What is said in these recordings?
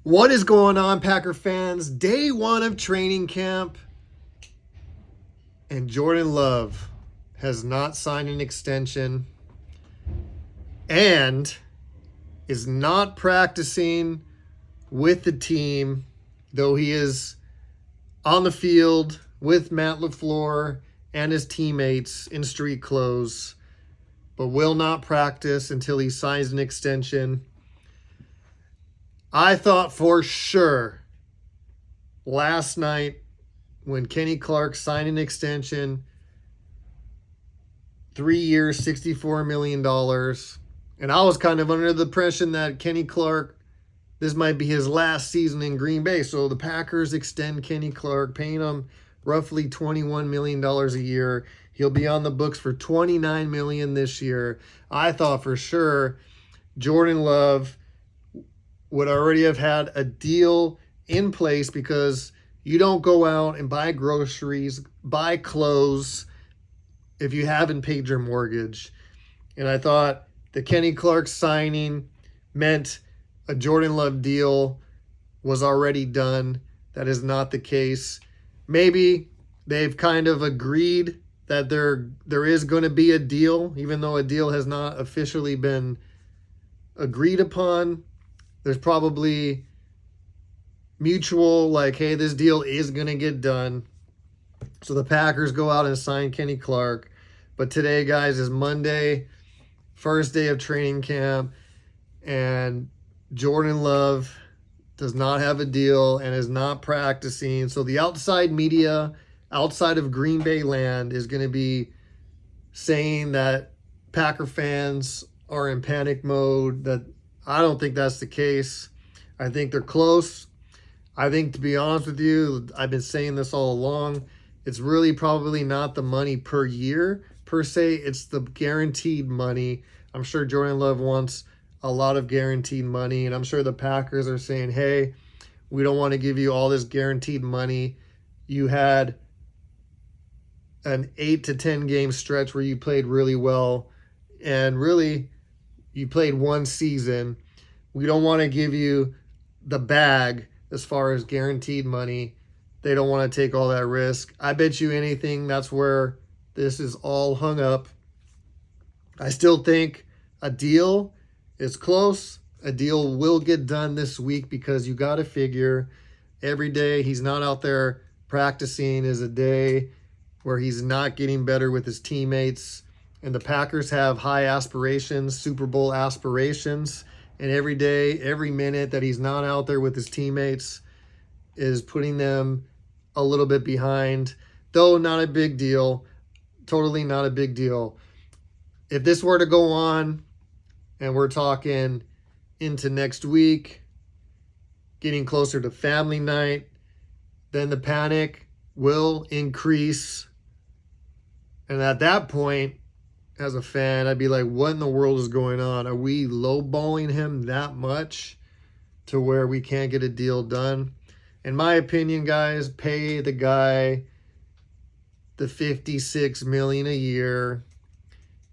What is going on, Packer fans? Day one of training camp, and Jordan Love has not signed an extension and is not practicing with the team, though he is on the field with Matt LaFleur and his teammates in street clothes, but will not practice until he signs an extension. I thought for sure last night when Kenny Clark signed an extension, 3 years, $64 million. And I was kind of under the impression that Kenny Clark, this might be his last season in Green Bay. So the Packers extend Kenny Clark, paying him roughly $21 million a year. He'll be on the books for $29 million this year. I thought for sure Jordan Love would already have had a deal in place, because you don't go out and buy groceries, buy clothes if you haven't paid your mortgage. And I thought the Kenny Clark signing meant a Jordan Love deal was already done. That is not the case. Maybe they've kind of agreed that there is going to be a deal, even though a deal has not officially been agreed upon. There's probably mutual, like, hey, this deal is going to get done. So the Packers go out and sign Kenny Clark. But today, guys, is Monday, first day of training camp, and Jordan Love does not have a deal and is not practicing. So the outside media, outside of Green Bay land, is going to be saying that Packer fans are in panic mode. That I don't think that's the case. I think they're close. I think, to be honest with you, I've been saying this all along, it's really probably not the money per year per se. It's the guaranteed money. I'm sure Jordan Love wants a lot of guaranteed money, and I'm sure the Packers are saying, hey, we don't want to give you all this guaranteed money. You had an 8 to 10 game stretch where you played really well, and really you played one season. We don't want to give you the bag as far as guaranteed money. They don't want to take all that risk. I bet you anything that's where this is all hung up. I still think a deal is close. A deal will get done this week, because you got to figure every day he's not out there practicing is a day where he's not getting better with his teammates. And the Packers have high aspirations, Super Bowl aspirations. And every day, every minute that he's not out there with his teammates is putting them a little bit behind. Though not a big deal. Totally not a big deal. If this were to go on, and we're talking into next week, getting closer to family night, then the panic will increase. And at that point, as a fan, I'd be like, what in the world is going on? Are we lowballing him that much to where we can't get a deal done? In my opinion, guys, pay the guy the $56 million a year.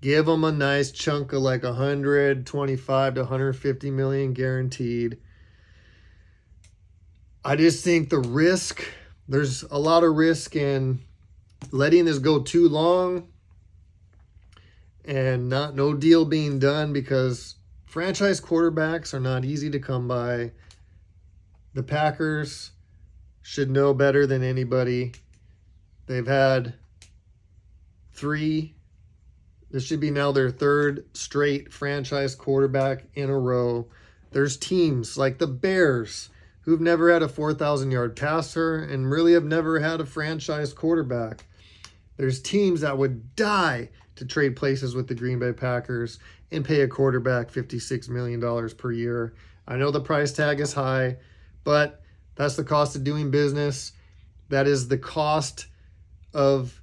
Give him a nice chunk of like 125 to 150 million guaranteed. I just think the risk, there's a lot of risk in letting this go too long and no deal being done, because franchise quarterbacks are not easy to come by. The Packers should know better than anybody. They've had 3. This should be now their 3rd straight franchise quarterback in a row. There's teams like the Bears who've never had a 4,000-yard passer and really have never had a franchise quarterback. There's teams that would die to trade places with the Green Bay Packers and pay a quarterback $56 million per year. I know the price tag is high, but that's the cost of doing business. That is the cost of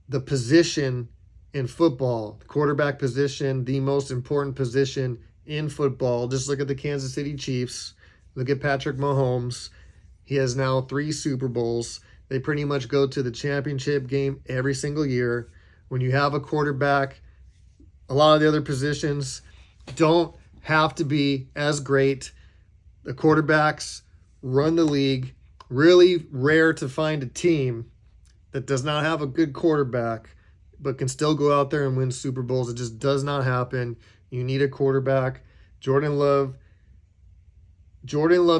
the position in football. The quarterback position, the most important position in football. Just look at the Kansas City Chiefs. Look at Patrick Mahomes. He has now 3 Super Bowls. They pretty much go to the championship game every single year. When you have a quarterback, a lot of the other positions don't have to be as great. The quarterbacks run the league. Really rare to find a team that does not have a good quarterback but can still go out there and win Super Bowls. It just does not happen. You need a quarterback. Jordan Love's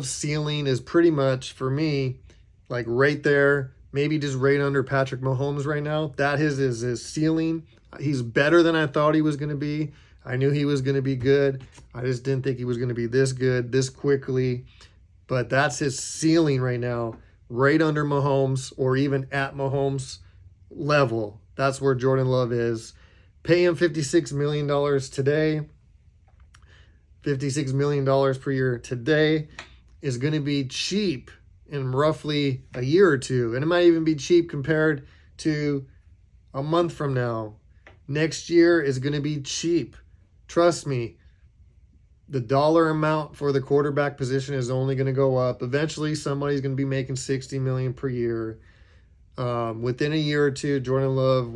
ceiling is pretty much, for me, like right there, maybe just right under Patrick Mahomes right now. That is his ceiling. He's better than I thought he was going to be. I knew he was going to be good. I just didn't think he was going to be this good, this quickly. But that's his ceiling right now, right under Mahomes or even at Mahomes' level. That's where Jordan Love is. Pay him $56 million today. $56 million per year today is going to be cheap in roughly a year or two. And it might even be cheap compared to a month from now. Next year is going to be cheap. Trust me, the dollar amount for the quarterback position is only going to go up. Eventually, somebody's going to be making $60 million per year. Within a year or two, Jordan Love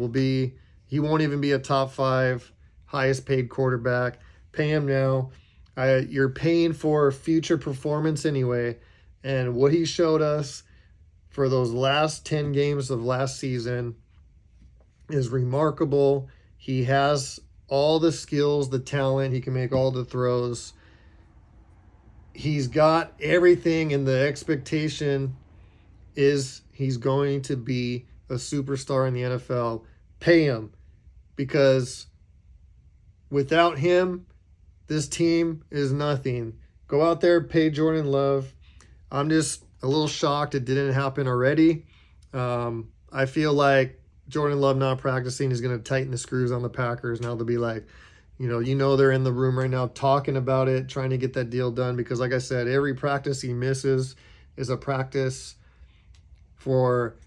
he won't even be a top 5 highest paid quarterback. Pay him now. You're paying for future performance anyway. And what he showed us for those last 10 games of last season is remarkable. He has all the skills, the talent. He can make all the throws. He's got everything, and the expectation is he's going to be a superstar in the NFL. Pay him, because without him, this team is nothing. Go out there, pay Jordan Love. I'm just a little shocked it didn't happen already. I feel like Jordan Love not practicing is going to tighten the screws on the Packers. Now they'll be like, they're in the room right now talking about it, trying to get that deal done. Because like I said, every practice he misses is a practice for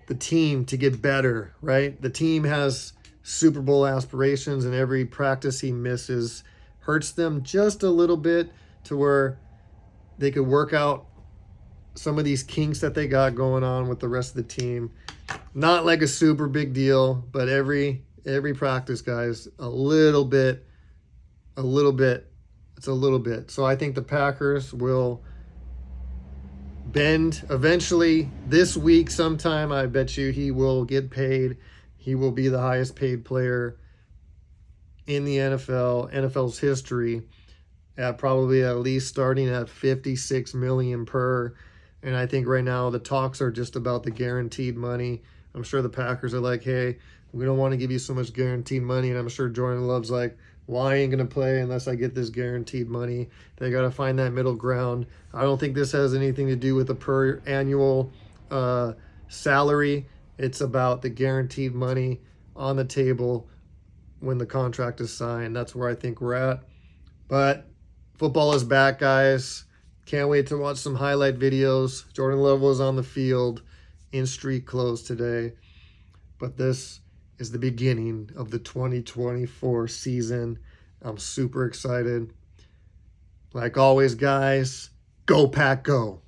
the team to get better, right? The team has Super Bowl aspirations, and every practice he misses hurts them just a little bit to where they could work out some of these kinks that they got going on with the rest of the team. Not like a super big deal, but every practice, guys, it's a little bit. So I think the Packers will bend eventually this week sometime. I bet you he will get paid. He will be the highest paid player in the NFL's history, at probably at least starting at $56 million per. And I think right now the talks are just about the guaranteed money. I'm sure the Packers are like, hey, we don't want to give you so much guaranteed money. And I'm sure Jordan Love's like, well, I ain't going to play unless I get this guaranteed money. They got to find that middle ground. I don't think this has anything to do with the per annual salary. It's about the guaranteed money on the table when the contract is signed. That's where I think we're at. But football is back, guys. Can't wait to watch some highlight videos. Jordan Love was on the field in street clothes today. But this is the beginning of the 2024 season. I'm super excited. Like always, guys, go Pack, go.